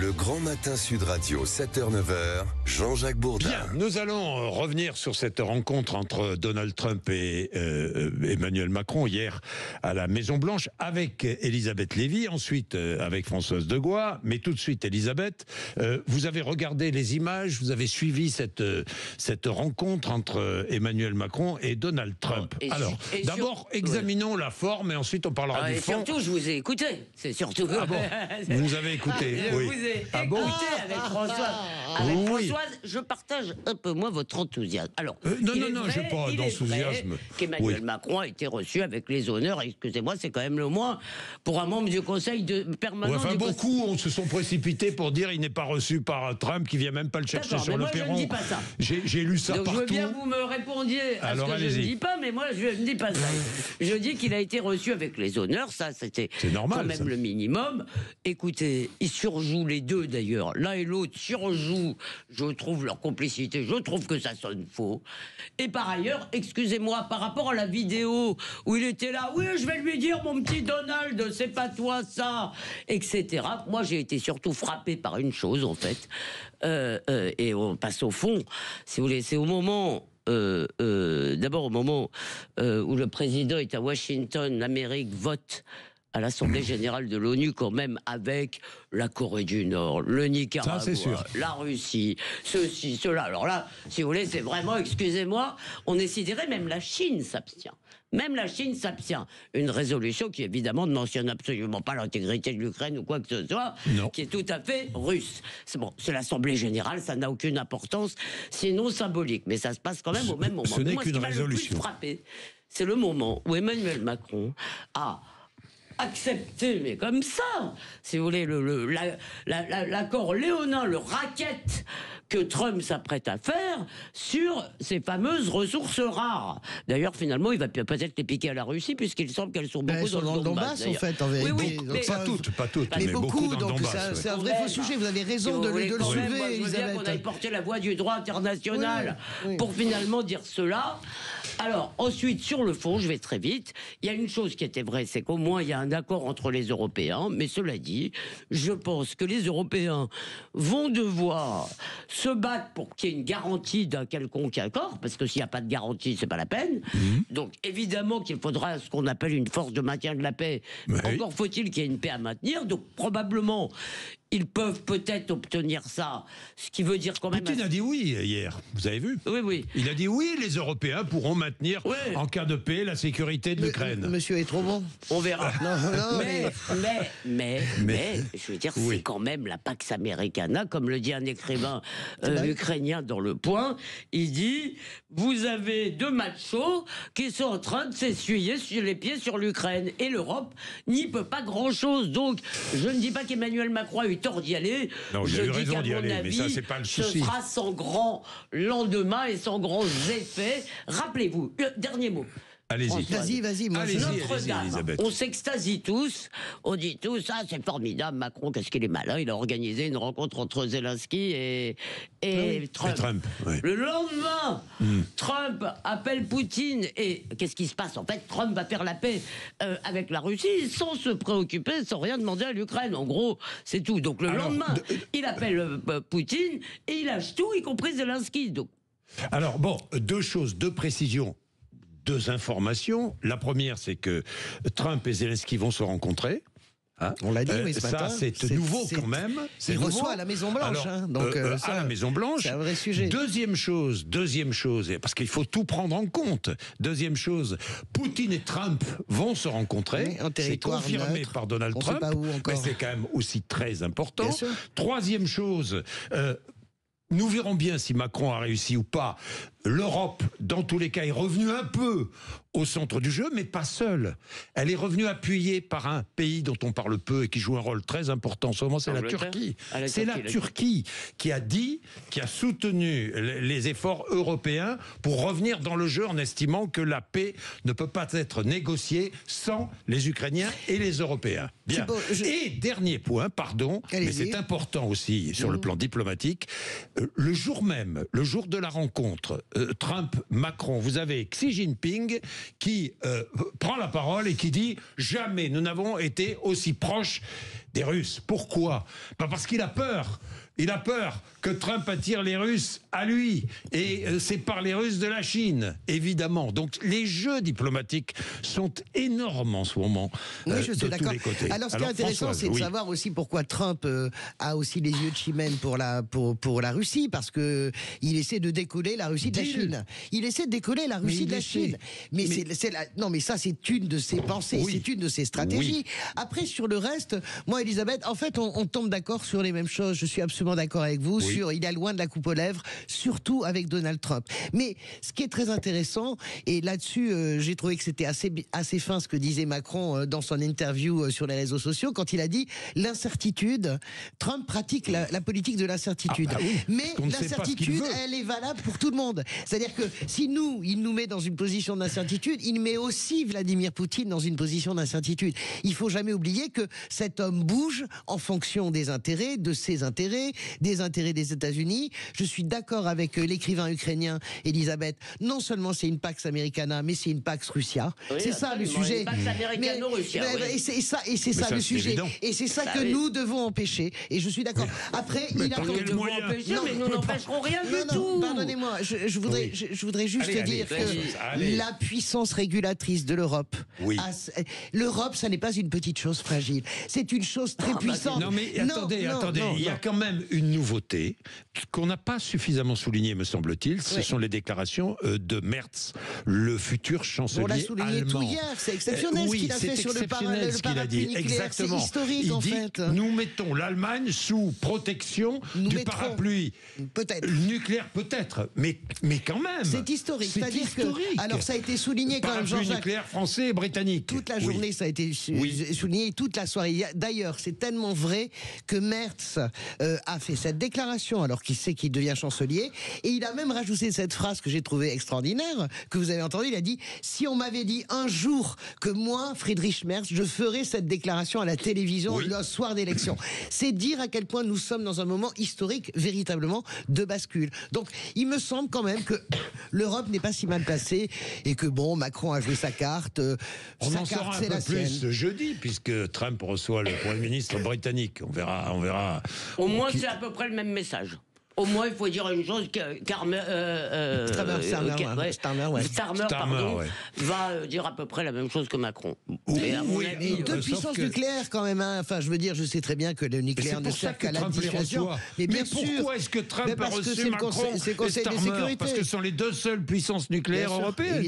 Le Grand Matin Sud Radio, 7h-9h, Jean-Jacques Bourdin. Bien, nous allons revenir sur cette rencontre entre Donald Trump et Emmanuel Macron hier à la Maison-Blanche avec Elisabeth Lévy, ensuite avec Françoise Degois, mais tout de suite Elisabeth, vous avez regardé les images, vous avez suivi cette rencontre entre Emmanuel Macron et Donald Trump. Alors, d'abord, examinons la forme et ensuite on parlera du fond. Surtout, je vous ai écouté. C'est surtout. Ah bon, vous nous avez écouté. Je oui. vous ai écouté bon avec Françoise. Avec Françoise, je partage un peu moins votre enthousiasme. Alors, non, j'ai pas d'enthousiasme. Qu'Emmanuel Macron a été reçu avec les honneurs. Excusez-moi, c'est quand même le moins pour un membre du Conseil permanent. Beaucoup se sont précipités pour dire il n'est pas reçu par Trump, qui vient même pas le chercher sur le perron. Je ne dis pas ça. J'ai lu ça donc partout. Je veux bien que vous me répondiez à alors, ce que je ne dis pas, mais moi je ne dis pas ça. Je dis qu'il a été reçu avec les honneurs. Ça, c'était quand même le minimum. Écoutez, ils surjouent les deux d'ailleurs. L'un et l'autre surjouent, je trouve, leur complicité. Je trouve que ça sonne faux. Et par ailleurs, excusez-moi, par rapport à la vidéo où il était là, oui, je vais lui dire, mon petit Donald, c'est pas toi ça, etc. Moi, j'ai été surtout frappé par une chose, en fait. Et on passe au fond, si vous voulez. C'est au moment... d'abord au moment où le président est à Washington, l'Amérique vote à l'Assemblée Générale de l'ONU quand même avec la Corée du Nord, le Nicaragua, la Russie, ceci, cela. Alors là, si vous voulez, c'est vraiment, excusez-moi, on est sidéré, même la Chine s'abstient. Même la Chine s'abstient. Une résolution qui, évidemment, ne mentionne absolument pas l'intégrité de l'Ukraine ou quoi que ce soit, qui est tout à fait russe. C'est bon, c'est l'Assemblée Générale, ça n'a aucune importance, sinon symbolique. Mais ça se passe quand même au même moment. Ce n'est qu'une résolution. Le plus frappé, c'est le moment où Emmanuel Macron a accepté, mais comme ça, si vous voulez, l'accord léonin, le racket que Trump s'apprête à faire sur ces fameuses ressources rares. D'ailleurs, finalement, il va peut-être les piquer à la Russie, puisqu'il semble qu'elles sont beaucoup dans le Donbass, en fait, en vérité. Oui, mais pas toutes, mais beaucoup dans le Donbass. C'est un vrai faux sujet, vous avez raison de le soulever, Elisabeth. Je veux bien qu'on aille porter la voix du droit international pour finalement dire cela. Alors, ensuite, sur le fond, je vais très vite, il y a une chose qui était vraie, c'est qu'au moins, il y a un accord entre les Européens, mais cela dit, je pense que les Européens vont devoir se battre pour qu'il y ait une garantie d'un quelconque accord, parce que s'il n'y a pas de garantie, c'est pas la peine. Donc, évidemment qu'il faudra ce qu'on appelle une force de maintien de la paix. Encore faut-il qu'il y ait une paix à maintenir, donc probablement... Ils peuvent peut-être obtenir ça, ce qui veut dire quand même... Poutine a dit oui hier, vous avez vu ? Oui. Il a dit oui, les Européens pourront maintenir en cas de paix la sécurité de l'Ukraine. Monsieur est trop bon. On verra. mais, je veux dire, c'est quand même la Pax Americana, comme le dit un écrivain ukrainien dans Le Point. Il dit, vous avez deux machos qui sont en train de s'essuyer sur les pieds sur l'Ukraine. Et l'Europe n'y peut pas grand-chose. Donc, je ne dis pas qu'Emmanuel Macron a eu tort d'y aller. Non, il a eu raison d'y aller, mais ça, c'est pas le souci. Ce sera sans grand lendemain et sans grands effets. Rappelez-vous, dernier mot. Allez-y. Vas-y. Notre-Dame. On s'extasie tous. On dit tous, c'est formidable. Macron, qu'est-ce qu'il est malin. Il a organisé une rencontre entre Zelensky et Trump. Le lendemain, Trump appelle Poutine. Et qu'est-ce qui se passe ? En fait, Trump va faire la paix avec la Russie sans se préoccuper, sans rien demander à l'Ukraine. En gros, c'est tout. Donc le lendemain, il appelle Poutine et il lâche tout, y compris Zelensky. Donc. Alors, deux précisions. Deux informations. La première, c'est que Trump et Zelensky vont se rencontrer. On l'a dit, ce matin. Ça, c'est nouveau quand même. Il reçoit à la Maison-Blanche. À la Maison-Blanche. C'est un vrai sujet. Deuxième chose, parce qu'il faut tout prendre en compte. Deuxième chose, Poutine et Trump vont se rencontrer. C'est confirmé par Donald Trump. On sait pas où encore. Mais c'est quand même aussi très important. Troisième chose, nous verrons bien si Macron a réussi ou pas. L'Europe, dans tous les cas, est revenue un peu au centre du jeu, mais pas seule. Elle est revenue appuyée par un pays dont on parle peu et qui joue un rôle très important en ce moment, c'est la Turquie. C'est la Turquie qui a soutenu les efforts européens pour revenir dans le jeu en estimant que la paix ne peut pas être négociée sans les Ukrainiens et les Européens. Bien. Et dernier point, mais c'est important aussi sur le plan diplomatique, le jour même, le jour de la rencontre, Trump-Macron, vous avez Xi Jinping qui prend la parole et qui dit « Jamais nous n'avons été aussi proches des Russes. Pourquoi? Parce qu'il a peur. Il a peur que Trump attire les Russes à lui et sépare les Russes de la Chine, évidemment. Donc les jeux diplomatiques sont énormes en ce moment. Oui, je suis d'accord. Alors ce qui est intéressant, c'est de savoir aussi pourquoi Trump a aussi les yeux de chimène pour la Russie, parce que il essaie de décoller la Russie de la Chine. Il essaie de décoller la Russie de la Chine. Mais non, mais ça, c'est une de ses pensées, c'est une de ses stratégies. Après, sur le reste, moi, Elisabeth, en fait, on tombe d'accord sur les mêmes choses. Je suis absolument d'accord avec vous sur il est loin de la coupe aux lèvres, surtout avec Donald Trump. Mais ce qui est très intéressant, et là-dessus, j'ai trouvé que c'était assez fin ce que disait Macron dans son interview sur les réseaux sociaux, quand il a dit l'incertitude, Trump pratique la politique de l'incertitude. Mais l'incertitude, elle est valable pour tout le monde. C'est-à-dire que si il nous met dans une position d'incertitude, il met aussi Vladimir Poutine dans une position d'incertitude. Il faut jamais oublier que cet homme bouge en fonction des intérêts, de ses intérêts, des intérêts des États-Unis. Je suis d'accord avec l'écrivain ukrainien Elisabeth. Non seulement c'est une Pax Americana, mais c'est une Pax Russia. Oui, c'est ça le sujet. Une Pax Americano-Russia. Et c'est ça le sujet. Évident. Et c'est ça que nous devons empêcher. Et je suis d'accord. Après, il a mais nous n'empêcherons rien du tout. Pardonnez-moi. Je voudrais juste dire que la puissance régulatrice de l'Europe. L'Europe, ça n'est pas une petite chose fragile. C'est une chose très puissante. Non, mais attendez. Il y a quand même une nouveauté qu'on n'a pas suffisamment soulignée, me semble-t-il. Ce sont les déclarations de Merz, le futur chancelier allemand. On l'a souligné tout hier. C'est exceptionnel ce qu'il a fait sur le parapluie nucléaire. Exactement. C'est historique, en fait. Nous mettons l'Allemagne sous protection du parapluie nucléaire, peut-être, mais quand même. C'est historique. C'est-à-dire que, alors ça a été souligné quand même, Jean-Jacques. Nucléaire français et britannique. Toute la journée, ça a été souligné, toute la soirée. D'ailleurs, c'est tellement vrai que Merz a fait cette déclaration alors qu'il sait qu'il devient chancelier, et il a même rajouté cette phrase que j'ai trouvée extraordinaire, que vous avez entendue. Il a dit: si on m'avait dit un jour que moi, Friedrich Merz, je ferais cette déclaration à la télévision le soir d'élection. C'est dire à quel point nous sommes dans un moment historique véritablement de bascule. Donc il me semble quand même que l'Europe n'est pas si mal placée et que Macron a joué sa carte. On en saura un peu plus jeudi, puisque Trump reçoit le Premier ministre britannique. On verra. Au moins, c'est à peu près le même message. Au moins, il faut dire une chose, Starmer va dire à peu près la même chose que Macron. Et deux puissances nucléaires quand même. Enfin, je veux dire, je sais très bien que le nucléaire ne sert qu'à la dissuasion. Mais pourquoi est-ce que Trump a reçu Macron et Starmer? Parce que ce sont les deux seules puissances nucléaires européennes.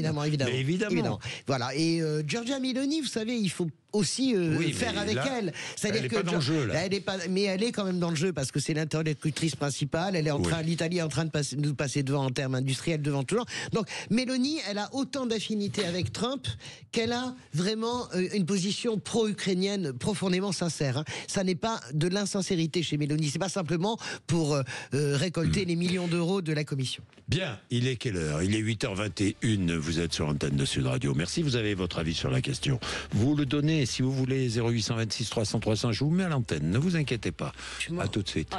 Évidemment. Voilà. Et Giorgia Meloni, vous savez, il faut aussi faire avec elle. C'est-à-dire que dans le jeu, là. Mais elle est quand même dans le jeu parce que c'est l'interlocutrice principale. L'Italie est en train de nous passer devant en termes industriels devant tout le monde. Donc Meloni, elle a autant d'affinité avec Trump qu'elle a vraiment une position pro-ukrainienne profondément sincère. Ça n'est pas de l'insincérité chez Meloni. C'est pas simplement pour récolter les millions d'euros de la Commission. Bien, il est quelle heure? Il est 8h21. Vous êtes sur l'antenne de Sud Radio. Merci, vous avez votre avis sur la question. Vous le donnez, si vous voulez, 0826 300 300. Je vous mets à l'antenne. Ne vous inquiétez pas. À tout de suite.